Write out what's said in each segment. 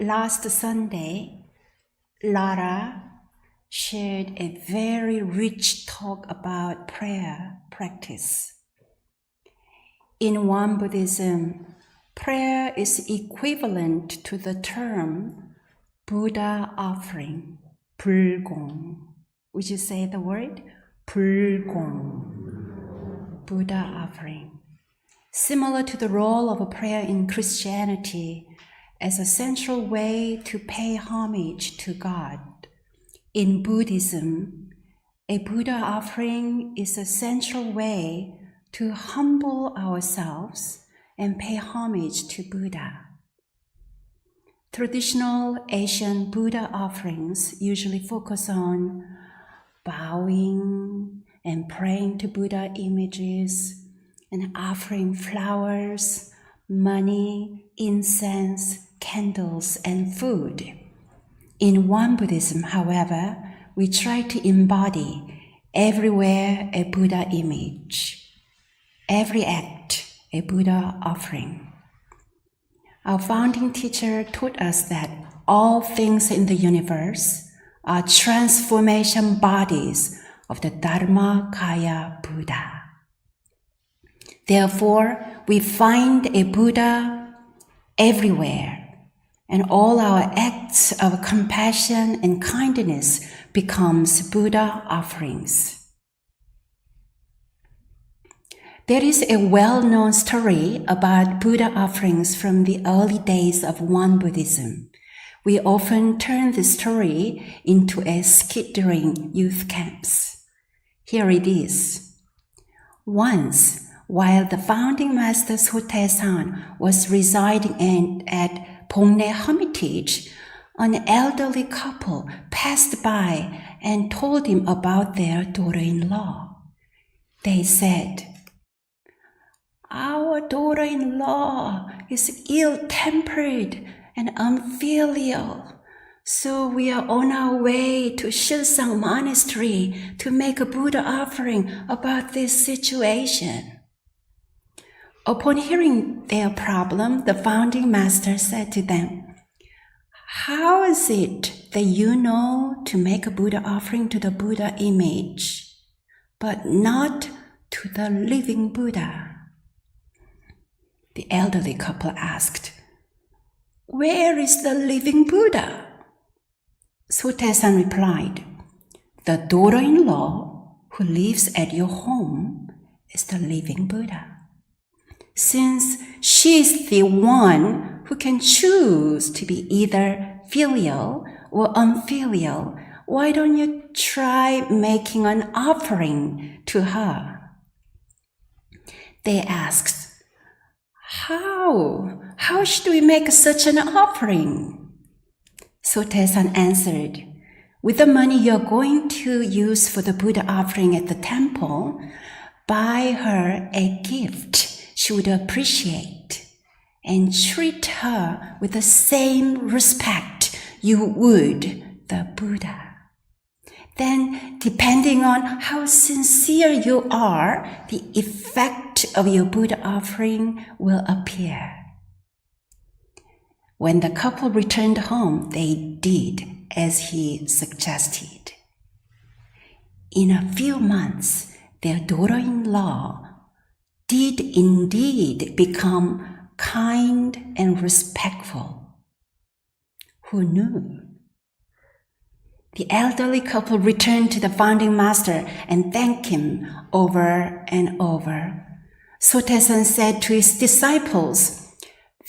Last Sunday, Lara shared a very rich talk about prayer practice. In WonBuddhism, prayer is equivalent to the term Buddha offering, WonGong. Would you say the word? WonGong. Buddha offering. Similar to the role of a prayer in Christianity as a central way to pay homage to God. In Buddhism, a Buddha offering is a central way to humble ourselves and pay homage to Buddha. Traditional Asian Buddha offerings usually focus on bowing and praying to Buddha images and offering flowers, money, incense, candles, and food. In WonBuddhism, however, we try to embody everywhere a Buddha image, every act a Buddha offering. Our founding teacher taught us that all things in the universe are transformation bodies of the Dharmakaya Buddha. Therefore, we find a Buddha everywhere, and all our acts of compassion and kindness becomes Buddha offerings. There is a well-known story about Buddha offerings from the early days of WonBuddhism. We often turn the story into a skit during youth camps. Here it is. Once, while the founding master Sotaesan was residing at Pongnae Hermitage, an elderly couple passed by and told him about their daughter-in-law. They said, "Our daughter-in-law is ill-tempered and unfilial, so we are on our way to Shilsang Monastery to make a Buddha offering about this situation." Upon hearing their problem, the founding master said to them, "How is it that you know to make a Buddha offering to the Buddha image, but not to the living Buddha?" The elderly couple asked, "Where is the living Buddha?" Sotaesan replied, "The daughter-in-law who lives at your home is the living Buddha. Since she is the one who can choose to be either filial or unfilial, why don't you try making an offering to her?" They asked, How should we make such an offering?" Sotaesan answered, "With the money you're going to use for the Buddha offering at the temple, buy her a gift she would appreciate, and treat her with the same respect you would the Buddha. Then, depending on how sincere you are, the effect of your Buddha offering will appear." When the couple returned home, they did as he suggested. In a few months, their daughter-in-law did indeed become kind and respectful. Who knew? The elderly couple returned to the founding master and thanked him over and over. Sotaesan said to his disciples,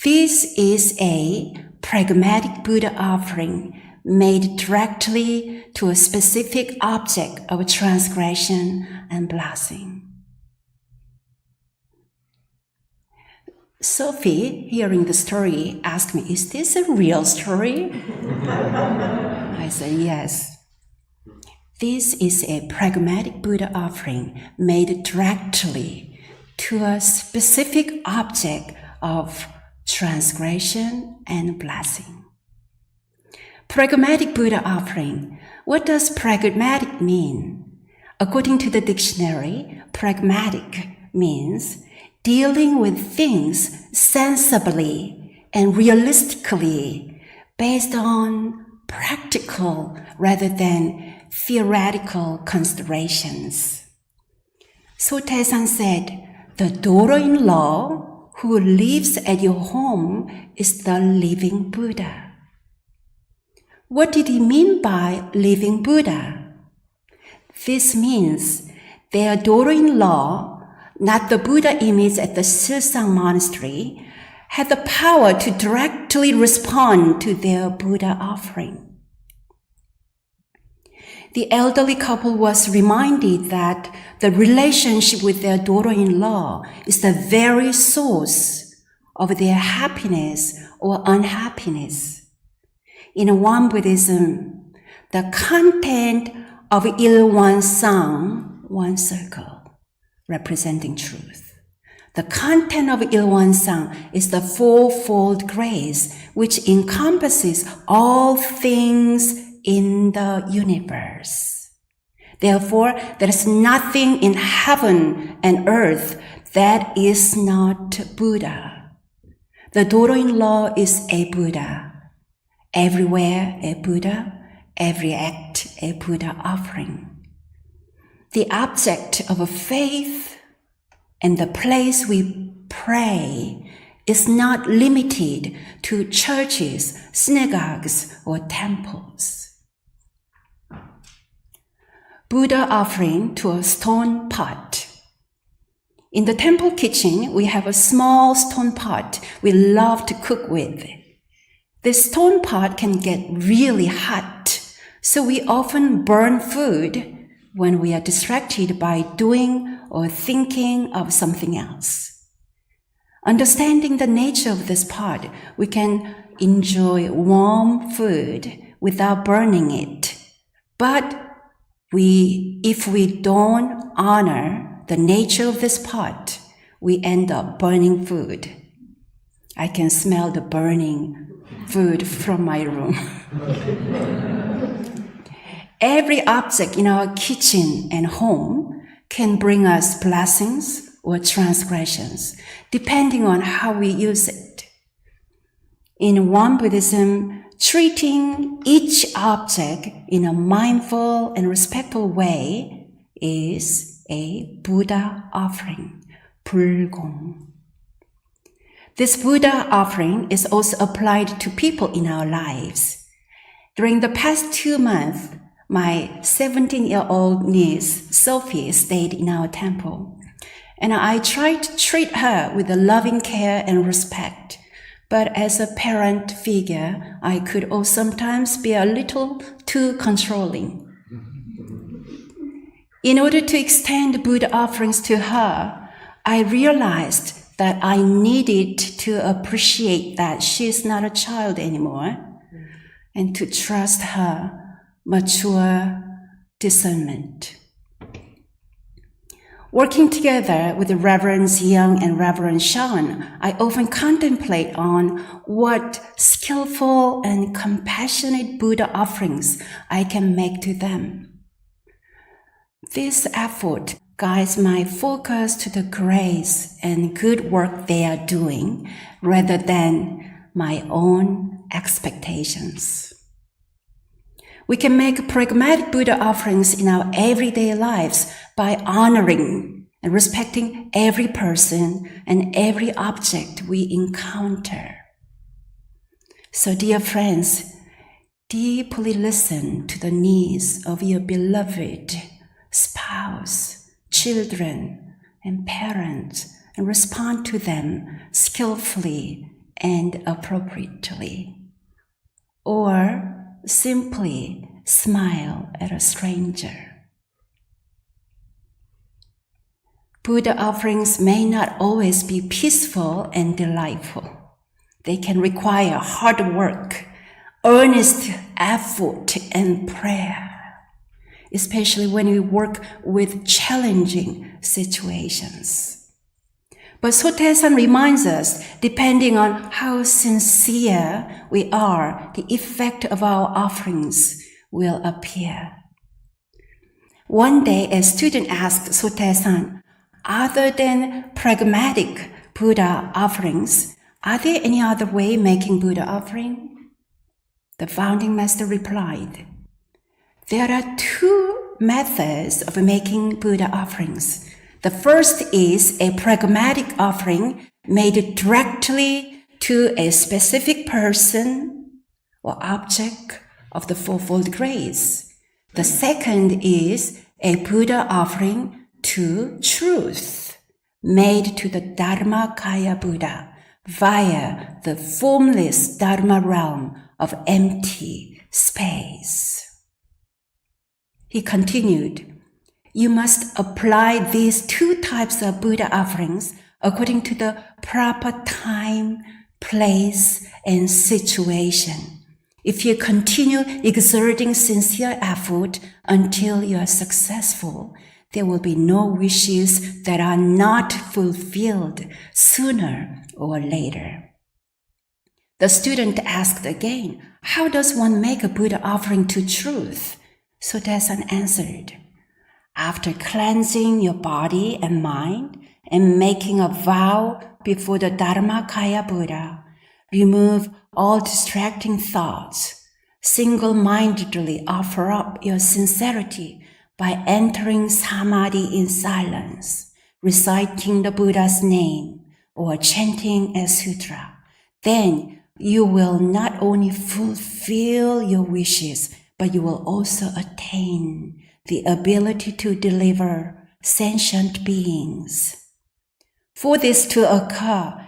"This is a pragmatic Buddha offering made directly to a specific object of transgression and blessing." Sophie, hearing the story, asked me, "Is this a real story?" I said, "Yes. This is a pragmatic Buddha offering made directly to a specific object of transgression and blessing." Pragmatic Buddha offering. What does pragmatic mean? According to the dictionary, pragmatic means dealing with things sensibly and realistically based on practical rather than theoretical considerations. Sotae-san said, the daughter-in-law who lives at your home is the living Buddha. What did he mean by living Buddha? This means their daughter-in-law, not the Buddha image at the Silsang monastery, had the power to directly respond to their Buddha offering. The elderly couple was reminded that the relationship with their daughter-in-law is the very source of their happiness or unhappiness. In WonBuddhism, the content of Il-Won-Sang, one circle, representing truth. The content of Il-Won-Sang is the fourfold grace, which encompasses all things in the universe. Therefore, there is nothing in heaven and earth that is not Buddha. The daughter-in-law is a Buddha. Everywhere a Buddha, every act a Buddha offering. The object of faith and the place we pray is not limited to churches, synagogues, or temples. Buddha offering to a stone pot. In the temple kitchen, we have a small stone pot we love to cook with. This stone pot can get really hot, so we often burn food when we are distracted by doing or thinking of something else. Understanding the nature of this pot, we can enjoy warm food without burning it. But if we don't honor the nature of this pot, we end up burning food. I can smell the burning food from my room. Every object in our kitchen and home can bring us blessings or transgressions, depending on how we use it. In WonBuddhism, treating each object in a mindful and respectful way is a Buddha offering, 불공. This Buddha offering is also applied to people in our lives. During the past 2 months, my 17-year-old niece, Sophie, stayed in our temple, and I tried to treat her with a loving care and respect. But as a parent figure, I could also sometimes be a little too controlling. In order to extend Buddha offerings to her, I realized that I needed to appreciate that she is not a child anymore and to trust her mature discernment. Working together with the Reverends Young and Reverend Sean, I often contemplate on what skillful and compassionate Buddha offerings I can make to them. This effort guides my focus to the grace and good work they are doing rather than my own expectations. We can make pragmatic Buddha offerings in our everyday lives by honoring and respecting every person and every object we encounter. So, dear friends, deeply listen to the needs of your beloved spouse, children, and parents, and respond to them skillfully and appropriately. Or simply smile at a stranger. Buddha offerings may not always be peaceful and delightful. They can require hard work, earnest effort, and prayer, especially when we work with challenging situations. But Sotae-san reminds us, depending on how sincere we are, the effect of our offerings will appear. One day, a student asked Sotae-san, other than pragmatic Buddha offerings, are there any other way making Buddha offering? The founding master replied, there are two methods of making Buddha offerings. The first is a pragmatic offering made directly to a specific person or object of the fourfold grace. The second is a Buddha offering to truth, made to the Dharmakaya Buddha via the formless Dharma realm of empty space. He continued, you must apply these two types of Buddha offerings according to the proper time, place, and situation. If you continue exerting sincere effort until you are successful, there will be no wishes that are not fulfilled sooner or later. The student asked again, how does one make a Buddha offering to truth? Sotaesan answered, after cleansing your body and mind and making a vow before the Dharmakaya Buddha, remove all distracting thoughts. Single-mindedly offer up your sincerity by entering samadhi in silence, reciting the Buddha's name, or chanting a sutra. Then you will not only fulfill your wishes, but you will also attain the ability to deliver sentient beings. For this to occur,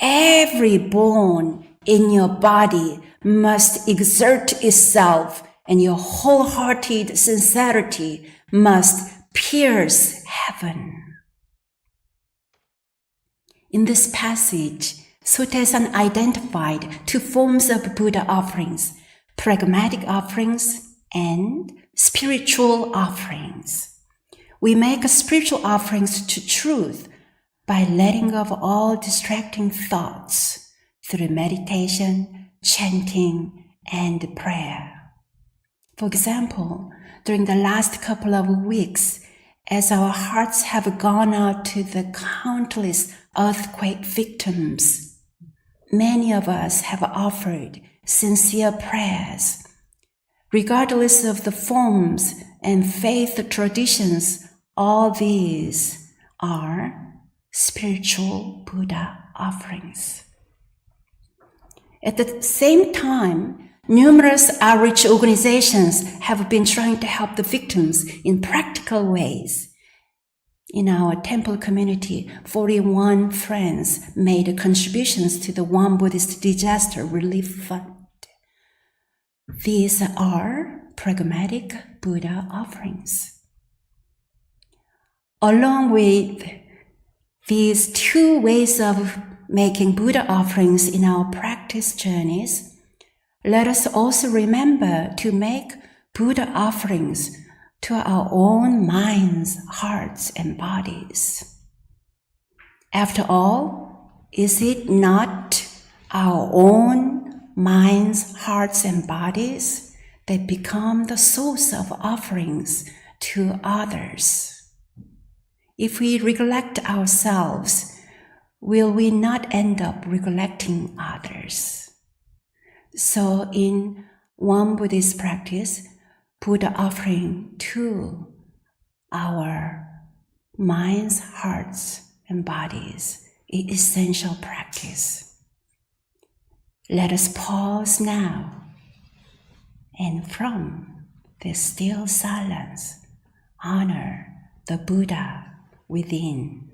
every bone in your body must exert itself, and your wholehearted sincerity must pierce heaven. In this passage, Sotaesan identified two forms of Buddha offerings, pragmatic offerings and spiritual offerings. We make spiritual offerings to truth by letting go of all distracting thoughts through meditation, chanting, and prayer. For example, during the last couple of weeks, as our hearts have gone out to the countless earthquake victims, many of us have offered sincere prayers. Regardless of the forms and faith traditions, all these are spiritual Buddha offerings. At the same time, numerous outreach organizations have been trying to help the victims in practical ways. In our temple community, 41 friends made contributions to the One Buddhist Disaster Relief Fund. These are pragmatic Buddha offerings. Along with these two ways of making Buddha offerings in our practice journeys, let us also remember to make Buddha offerings to our own minds, hearts, and bodies. After all, is it not our own minds, hearts, and bodies that become the source of offerings to others? If we recollect ourselves, will we not end up recollecting others? So in one Buddhist practice, Buddha offering to our minds, hearts, and bodies is essential practice. Let us pause now, and from this still silence, honor the Buddha within.